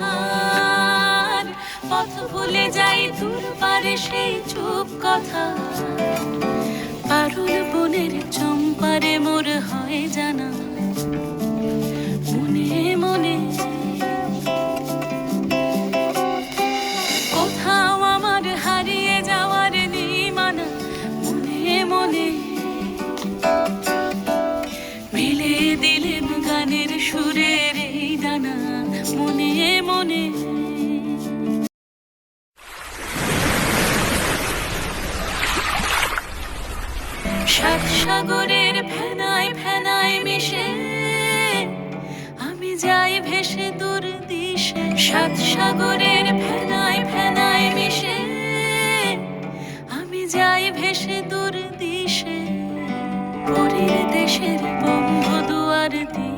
কথার পথ ভুলে যাই দূর পারে সেই চুপ কথা। পারুল বনের চম্পারে মোর হয় জানা মনে মনে। কোথাও আমার হারিয়ে যাওয়ার নিমানা মনে মনে। মিলে দিলেম গানের সুরের এই ডানা মনে মনে। সাত সাগরের ফেনায় ফেনায় মিশে আমি যাই ভেসে দূর দিশে। সাত সাগরের ফেনায় ফেনায় মিশে আমি যাই ভেসে দূর দিশে। পরীর দেশের বন্ধ দুয়ার দিয়ে